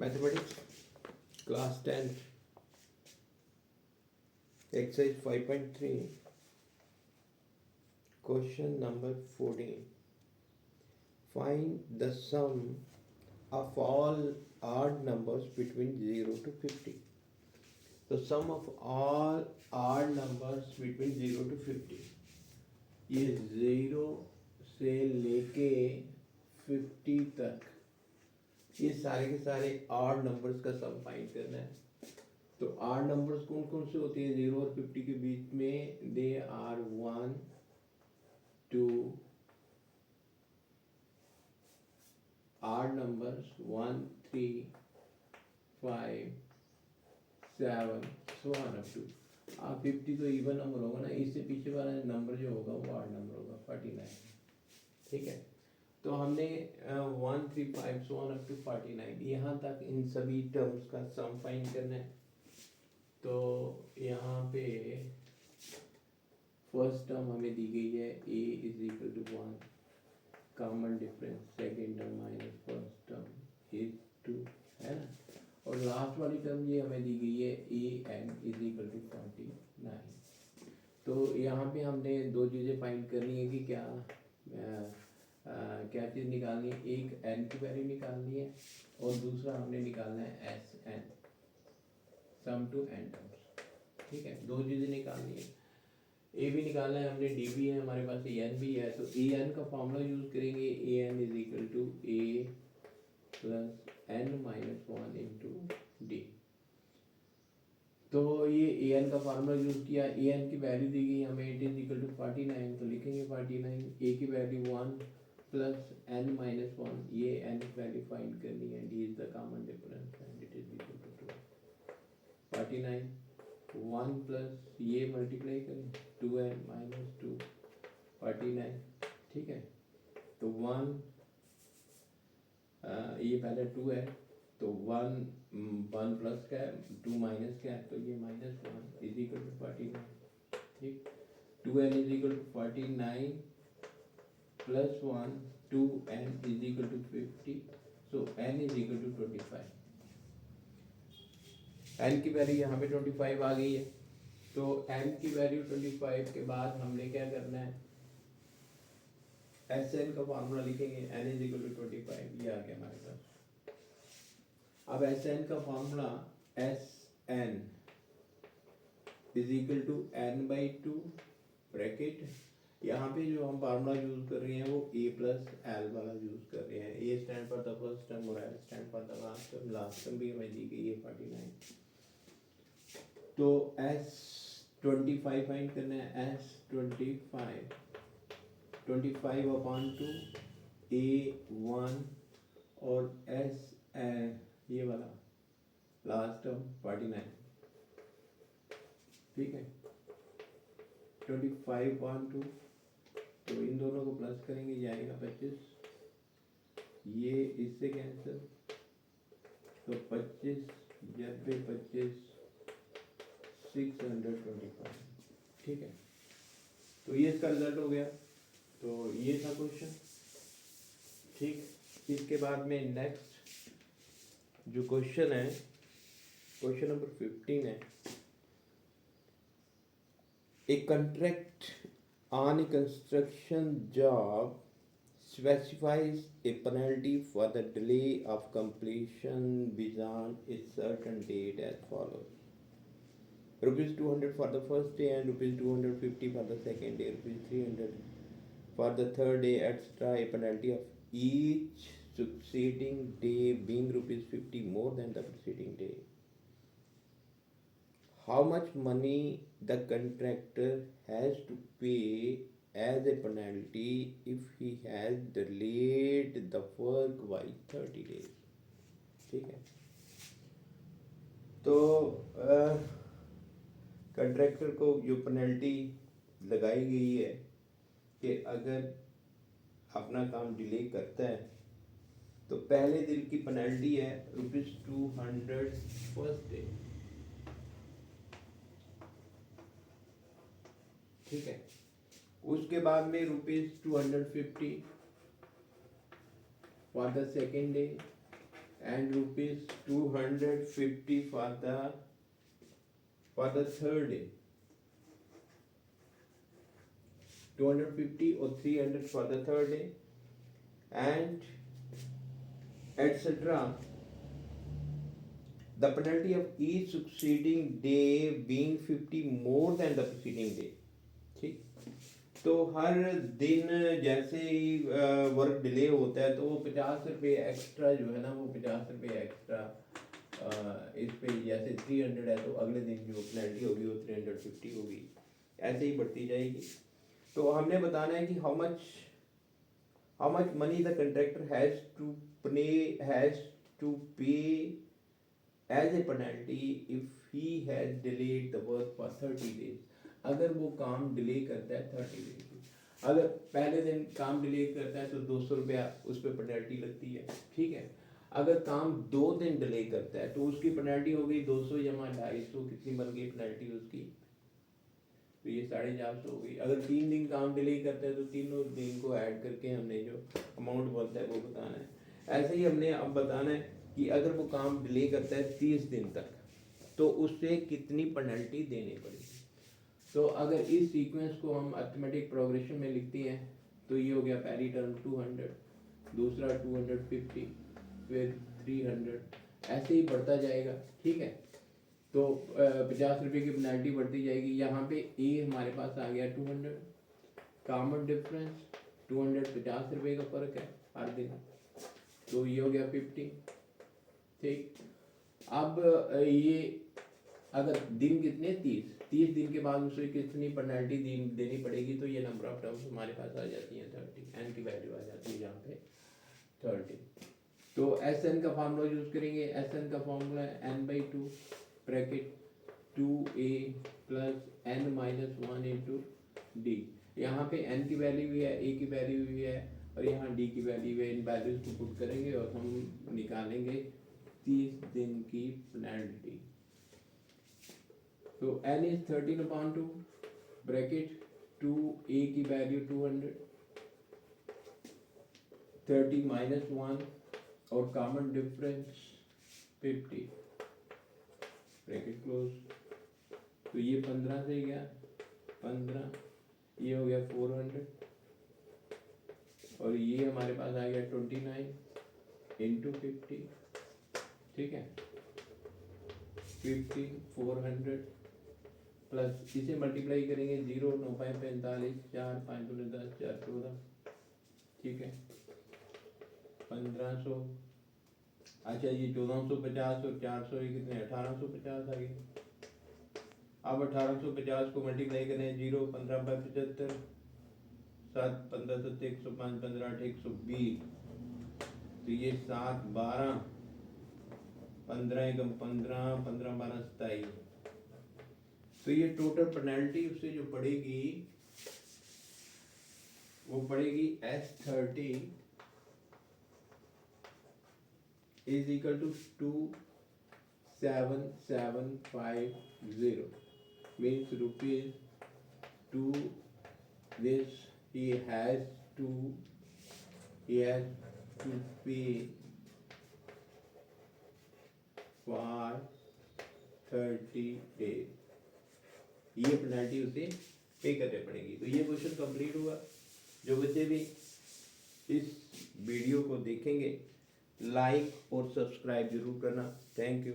Mathematics class 10 exercise 5.3 question number 14 find the sum of all odd numbers between 0 to 50. The sum of all odd numbers between 0 to 50. ये 0 से लेके 50 तक ये सारे के सारे odd numbers का सम फाइंड करना है। तो odd numbers कौन कौन से होते हैं 0 और 50 के बीच में? They are 1, 2, odd numbers 1, 3, 5, 7, so on up to 50 तो इवन नंबर होगा ना, इससे पीछे वाला नंबर जो होगा वो ऑड नंबर होगा 49। ठीक है, तो हमने 1, 3, 5 so on up to 49 यहाँ तक इन सभी टर्म्स का सम फाइंड करना है। तो यहाँ पे फर्स्ट टर्म हमें दी गई है a is equal to 1, common difference second term minus first term is 2 है ना, और लास्ट वाली टर्म ये हमें दी गई है ए एन इज इक्वल टू 49। तो यहाँ पे हमने दो चीज़ें फाइंड करनी है कि क्या चीज़ निकालनी है, एक एन की वैल्यू निकालनी है और दूसरा हमने निकालना है S N, sum to N terms. ठीक है, दो चीज़ें निकालनी है, ए भी निकालना है हमने, डी भी है हमारे पास, ए एन भी है। तो ए एन का फॉर्मूला यूज़ करेंगे, A N is equal to A plus N minus 1 into D. तो ये ए एन का फार्मूला यूज़ किया, ए एन की वैल्यू दी गई हमें, इट इज इक्वल टू 49, तो लिखेंगे 49, ए की वैल्यू 1 प्लस एन माइनस 1, ये एन की वैल्यू फाइंड करनी है, D is the common difference and it is equal to 49, 1 plus ये मल्टीप्लाई करें 2n माइनस 2, 49। ठीक है, तो 1 ये पहले 2 है, तो 1 प्लस क्या है, 2 माइनस क्या है, तो ये माइनस 1 इज इक्वल टू 49। ठीक, 2n इज इक्वल टू 49 प्लस 1, 2n is equal to 50, so n is equal to 25। n की वैल्यू यहाँ पे 25 आ गई है, तो n की वैल्यू 25 के बाद हमने क्या करना है, एस एन का फार्मूला लिखेंगे, n इज इक्वल टू 25, ये आ गया हमारे पास। अब एस एन का formula S N is equal to N by 2 bracket, यहाँ पे जो हम फार्मूला यूज कर रहे हैं वो ए प्लस एल वाला यूज कर रहे हैं, A stand for the first term और L stand for the last term, last term भी हमें दी गई है 49। तो एस 25 फाइंड करना है, एस 25 अपॉन 2 ए 1 और एस ये वाला लास्ट टर्म 49। ठीक है, 25 अपॉन 2, तो इन दोनों को प्लस करेंगे, जाएगा 25, ये इससे कैंसिल, तो 25 जब पे 25 625। ठीक है, तो ये इसका रिजल्ट हो गया। तो ये था क्वेश्चन। ठीक, इसके बाद में नेक्स्ट जो क्वेश्चन है, क्वेश्चन नंबर 15 है, a contract on a construction job specifies a penalty for the delay of completion beyond a certain date as follows: rupees 200 for the first day and rupees 250 for the second day, rupees 300 for the third day, etc. A penalty of each succeeding day being rupees 50 more than the preceding day. How much money the contractor has to pay as a penalty if he has delayed the work by 30 days? ठीक है, तो contractor को जो penalty लगाई गई है कि अगर अपना काम डिले करता है तो पहले दिन की पेनल्टी है रुपीज 200 फर्स्ट डे। ठीक है, उसके बाद में rupees 250 for the second day and rupees 250 for the third day. 250 or 300 for the third day, and etc. The penalty of each succeeding day being 50 more than the preceding day. ठीक, तो हर दिन जैसे ही work delay होता है तो वो 50 रुपये extra जो है ना, वो 50 रुपये एक्स्ट्रा इस पे, जैसे 300 है तो अगले दिन जो पेनल्टी होगी वो 350 होगी, ऐसे ही बढ़ती जाएगी। तो हमने बताना है कि how much money the contractor has to pay as a penalty if he has delayed the work for 30 days. अगर वो काम डिले करता है 30 डेज, अगर पहले दिन काम डिले करता है तो 200 रुपया उस पर पेनल्टी लगती है, ठीक है। अगर काम 2 दिन डिले करता है तो उसकी पेनल्टी हो गई 200 जमा 250, कितनी बन गई पेनल्टी उसकी, तो ये 450 हो गई। अगर 3 दिन काम डिले करता है तो तीनों दिन को ऐड करके हमने जो अमाउंट बनता है वो बताना है। ऐसे ही हमने अब बताना है कि अगर वो काम डिले करता है 30 दिन तक तो उससे कितनी पेनल्टी देनी पड़ेगी। तो अगर इस सीक्वेंस को हम अर्थमेटिक प्रोग्रेशन में लिखते हैं तो ये हो गया पहली टर्म 200, दूसरा 250, फिर 300, ऐसे ही बढ़ता जाएगा, ठीक है। तो 50 रुपये की पेनल्टी बढ़ती जाएगी। यहाँ पे ए हमारे पास आ गया 200, कॉमन डिफरेंस 200, 50 रुपये का फ़र्क है हर दिन, तो ये हो गया 50, ठीक। अब ये अगर दिन कितने 30 दिन के बाद उसे कितनी पेनल्टी देनी पड़ेगी, तो ये नंबर ऑफ टर्म्स हमारे पास आ जाती है 30, एन की वैल्यू आ जाती है यहाँ पे 30। तो एस एन का फार्मूला यूज करेंगे। एस एन का फार्मूला है n/2 bracket 2a plus n-1 into D. यहाँ पे n की वैल्यू भी है, a की वैल्यू भी है और यहाँ d की वैल्यू है। इन वैल्यूज को पुट करेंगे और हम निकालेंगे 30 दिन की पेनल्टी। तो n इज 13/2 ब्रैकेट 2a की वैल्यू 200, 30 माइनस 1 और कॉमन डिफरेंस 50 ब्रैकेट क्लोज। तो ये 15 से गया 15, ये हो गया 400 और ये हमारे पास आ गया 29 इंटू 50, ठीक है। 50 400 प्लस इसे मल्टीप्लाई करेंगे 0 9 5 45 4 5 2 10 4 14, ठीक है। 1500, अच्छा ये 1450 और 400 ये कितने 1850 आ गए। अब 1850 को मल्टीप्लाई करें 0 15 5 75 7 15 7 105 15 8 120, तो ये 7 12 15 एकम 15 15 12 27। तो ये टोटल पेनल्टी उससे जो पड़ेगी वो पड़ेगी S30 is equal to 27750 means rupees 2 this he has to pay for 30 days। ये पेनल्टी उसे पे करने पड़ेगी। तो ये क्वेश्चन कंप्लीट हुआ। जो बच्चे भी इस वीडियो को देखेंगे लाइक और सब्सक्राइब जरूर करना। Thank you.